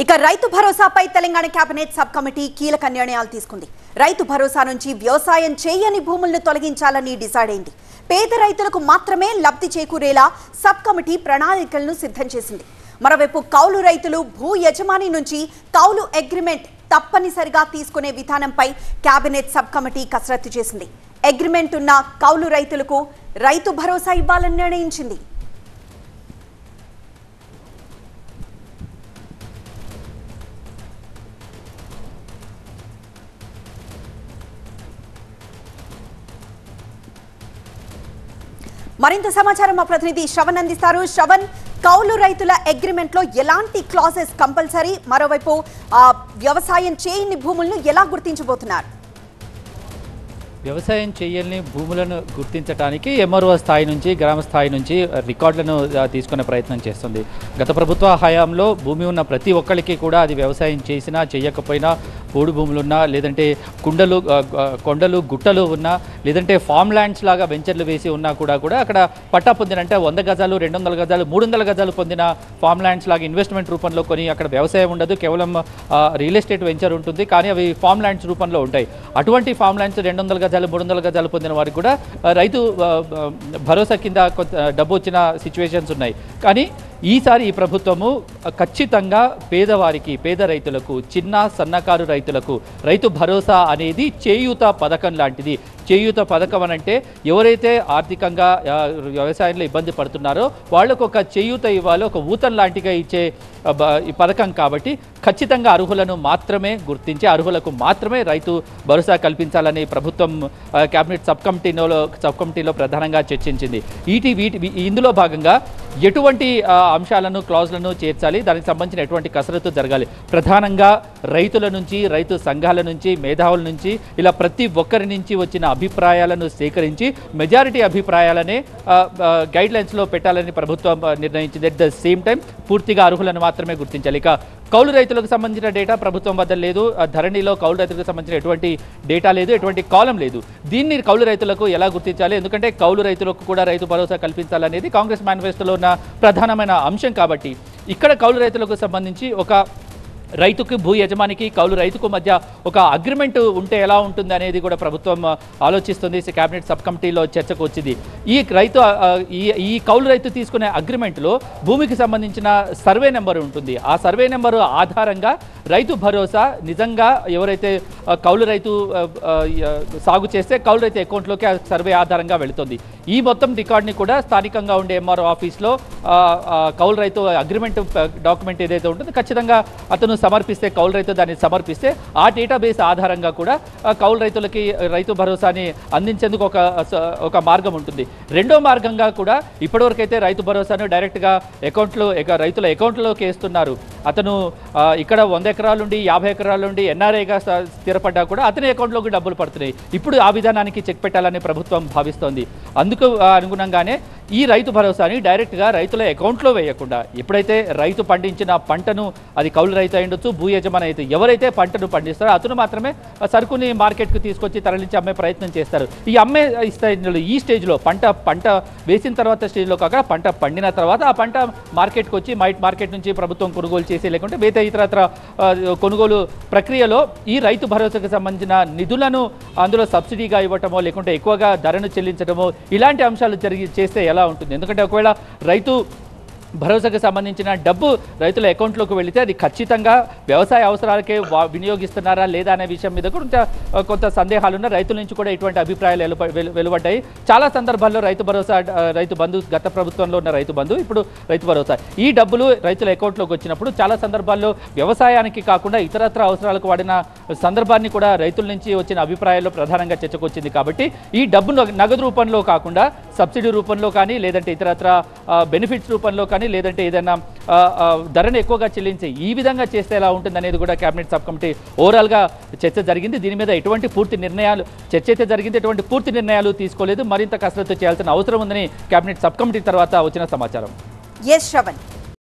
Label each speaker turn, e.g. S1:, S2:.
S1: ఇక రైతు భరోసాపై Telangana cabinet sub committee కీలక నిర్ణయాలు తీసుకుంది. రైతు భరోసా నుంచి వ్యవసాయం చేయని భూములను తొలగించాలని డిసైడ్ అయింది. పేద రైతులకు మాత్రమే లబ్ధి చేకూరేలా సబ్ కమిటీ ప్రణాళికలను సిద్ధం చేసింది. మరోవైపు కౌలు రైతులు భూ యజమాని నుంచి కౌలు అగ్రిమెంట్ తప్పనిసరిగా తీసుకునే విధానంపై కేబినెట్ సబ్ కమిటీ కసరత్తు చేసింది. అగ్రిమెంట్ ఉన్న కౌలు రైతులకు రైతు భరోసా ఇవ్వాలని నిర్ణయించింది. మరింత సమాచారం మా ప్రతినిధి శ్రవణ్ అందిస్తారు. శ్రవణ్, కౌలు రైతుల అగ్రిమెంట్ లో ఎలాంటి క్లాజెస్ కంపల్సరీ, మరోవైపు వ్యవసాయం చేయని భూములను ఎలా గుర్తించబోతున్నారు?
S2: వ్యవసాయం చేయని భూములను గుర్తించడానికి ఎంఆర్ఓ స్థాయి నుంచి గ్రామ స్థాయి నుంచి రికార్డులను తీసుకునే ప్రయత్నం చేస్తుంది. గత ప్రభుత్వ హయాంలో భూమి ఉన్న ప్రతి ఒక్కరికి కూడా అది వ్యవసాయం చేసినా చేయకపోయినా, పోడు భూములున్నా లేదంటే కొండలు గుట్టలు ఉన్నా లేదంటే ఫామ్ ల్యాండ్స్ లాగా వెంచర్లు వేసి ఉన్నా కూడా అక్కడ పట్టా పొందినంటే 100 గజాలు 200 గజాలు 300 గజాలు పొందిన ఫామ్ ల్యాండ్స్ లాగా ఇన్వెస్ట్మెంట్ రూపంలో కొని అక్కడ వ్యవసాయం ఉండదు, కేవలం రియల్ ఎస్టేట్ వెంచర్ ఉంటుంది, కానీ అవి ఫామ్ ల్యాండ్స్ రూపంలో ఉంటాయి. అటువంటి ఫామ్ ల్యాండ్స్ 200 గజాలు 300 గజాలు పొందిన వారికి కూడా రైతు భరోసా కింద డబ్బు వచ్చిన సిచ్యువేషన్స్ ఉన్నాయి. కానీ ఈసారి ఈ ప్రభుత్వము ఖచ్చితంగా పేదవారికి, పేద రైతులకు, చిన్న సన్నకారు రైతులకు రైతు భరోసా అనేది చేయూత పథకం లాంటిది. చేయూత పథకం అనంటే ఎవరైతే ఆర్థికంగా వ్యవసాయంలో ఇబ్బంది పడుతున్నారో వాళ్ళకు ఒక చేయూత ఇవ్వాలి, ఒక ఊతం లాంటిగా ఇచ్చే ఈ పథకం కాబట్టి ఖచ్చితంగా అర్హులను మాత్రమే గుర్తించి అర్హులకు మాత్రమే రైతు భరోసా కల్పించాలని ప్రభుత్వం కేబినెట్ సబ్ కమిటీలో ప్రధానంగా చర్చించింది. ఇందులో భాగంగా ఎటువంటి అంశాలను, క్లాజులను చేర్చాలి, దానికి సంబంధించిన ఎటువంటి కసరత్తు జరగాలి, ప్రధానంగా రైతుల నుంచి, రైతు సంఘాల నుంచి, మేధావుల నుంచి, ఇలా ప్రతి ఒక్కరి నుంచి వచ్చిన అభిప్రాయాలను సేకరించి మెజారిటీ అభిప్రాయాలనే గైడ్లైన్స్లో పెట్టాలని ప్రభుత్వం నిర్ణయించింది. అట్ ద సేమ్ టైం పూర్తిగా అర్హులను మాత్రమే గుర్తించాలి. ఇక కౌలు రైతులకు సంబంధించిన డేటా ప్రభుత్వం వద్ద లేదు. ధరణిలో కౌలు రైతులకు సంబంధించిన ఎటువంటి డేటా లేదు, ఎటువంటి కాలం లేదు. దీన్ని కౌలు రైతులకు ఎలా గుర్తించాలి? ఎందుకంటే కౌలు రైతులకు కూడా రైతు భరోసా కల్పించాలనేది కాంగ్రెస్ మేనిఫెస్టోలో ఉన్న ప్రధానమైన అంశం. కాబట్టి ఇక్కడ కౌలు రైతులకు సంబంధించి ఒక రైతుకు, భూ యజమానికి, కౌలు రైతుకు మధ్య ఒక అగ్రిమెంట్ ఉంటే ఎలా ఉంటుంది అనేది కూడా ప్రభుత్వం ఆలోచిస్తుంది. కేబినెట్ సబ్ కమిటీలో చర్చకు వచ్చింది. ఈ కౌలు రైతు తీసుకునే అగ్రిమెంట్లో భూమికి సంబంధించిన సర్వే నెంబర్ ఉంటుంది. ఆ సర్వే నెంబరు ఆధారంగా రైతు భరోసా నిజంగా ఎవరైతే కౌలు రైతు సాగు చేస్తే కౌలు రైతు అకౌంట్లోకి ఆ సర్వే ఆధారంగా వెళుతుంది. ఈ మొత్తం రికార్డ్ని కూడా స్థానికంగా ఉండే ఎంఆర్ఓ ఆఫీస్లో కౌలు రైతు అగ్రిమెంట్ డాక్యుమెంట్ ఏదైతే ఉంటుందో ఖచ్చితంగా అతను సమర్పిస్తే, కౌలు రైతు దాన్ని సమర్పిస్తే ఆ డేటాబేస్ ఆధారంగా కూడా కౌలు రైతులకి రైతు భరోసాని అందించేందుకు ఒక మార్గం ఉంటుంది. రెండో మార్గంగా కూడా ఇప్పటివరకైతే రైతు భరోసాను డైరెక్ట్గా రైతుల అకౌంట్లోకి వేస్తున్నారు. అతను ఇక్కడ 100 ఎకరాల నుండి 50 ఎకరాల నుండి ఎన్ఆర్ఐగా స్థిరపడ్డా కూడా అతని అకౌంట్లోకి డబ్బులు పడుతున్నాయి. ఇప్పుడు ఆ విధానానికి చెక్ పెట్టాలని ప్రభుత్వం భావిస్తోంది. అందుకు అనుగుణంగానే ఈ రైతు భరోసాని డైరెక్ట్గా రైతుల అకౌంట్లో వేయకుండా ఎప్పుడైతే రైతు పండించిన పంటను, అది కౌలు రైతు అయ్యుండొచ్చు, భూ యజమాని అయితే ఎవరైతే పంటను పండిస్తారో అతను మాత్రమే సరుకుని మార్కెట్కు తీసుకొచ్చి తరలించి అమ్మే ప్రయత్నం చేస్తారు. ఈ స్టేజ్లో పంట వేసిన తర్వాత స్టేజ్లో కాక పంట పండిన తర్వాత ఆ పంట మార్కెట్కి వచ్చి మార్కెట్ నుంచి ప్రభుత్వం కొనుగోలు చేసి, లేకుంటే వేరే ఇతరత్ర కొనుగోలు ప్రక్రియలో ఈ రైతు భరోసాకు సంబంధించిన నిధులను అందులో సబ్సిడీగా ఇవ్వటమో లేకుంటే ఎక్కువగా ధరను చెల్లించడమో ఇలాంటి అంశాలు చేస్తే ఎలా ఉంటుంది? ఎందుకంటే ఒకవేళ రైతు భరోసాకు సంబంధించిన డబ్బు రైతుల అకౌంట్లోకి వెళితే అది ఖచ్చితంగా వ్యవసాయ అవసరాలకే వినియోగిస్తున్నారా లేదా అనే విషయం మీద కూడా కొంత సందేహాలున్న రైతుల నుంచి కూడా ఇటువంటి అభిప్రాయాలు వెలువడ్డాయి. చాలా సందర్భాల్లో రైతు బంధు, గత ప్రభుత్వంలో ఉన్న రైతు బంధు, ఇప్పుడు రైతు భరోసా, ఈ డబ్బులు రైతుల అకౌంట్లోకి వచ్చినప్పుడు చాలా సందర్భాల్లో వ్యవసాయానికి కాకుండా ఇతరత్ర అవసరాలకు వాడిన సందర్భాన్ని కూడా రైతుల నుంచి వచ్చిన అభిప్రాయాల్లో ప్రధానంగా చర్చకు వచ్చింది. కాబట్టి ఈ డబ్బును నగదు రూపంలో కాకుండా సబ్సిడీ రూపంలో కానీ, లేదంటే ఇతరత్ర బెనిఫిట్స్ రూపంలో కానీ, లేదంటే ఏదైనా ధరను ఎక్కువగా చెల్లించి ఈ విధంగా చేస్తే ఎలా ఉంటుంది అనేది కూడా కేబినెట్ సబ్ కమిటీ ఓవరాల్గా చర్చ జరిగింది. దీని మీద ఎటువంటి చర్చ అయితే జరిగింది, ఎటువంటి పూర్తి నిర్ణయాలు తీసుకోలేదు. మరింత కసరత్తు చేయాల్సిన అవసరం ఉందని కేబినెట్ సబ్ కమిటీ తర్వాత వచ్చిన సమాచారం.
S1: ఎస్ శ్రవణ్.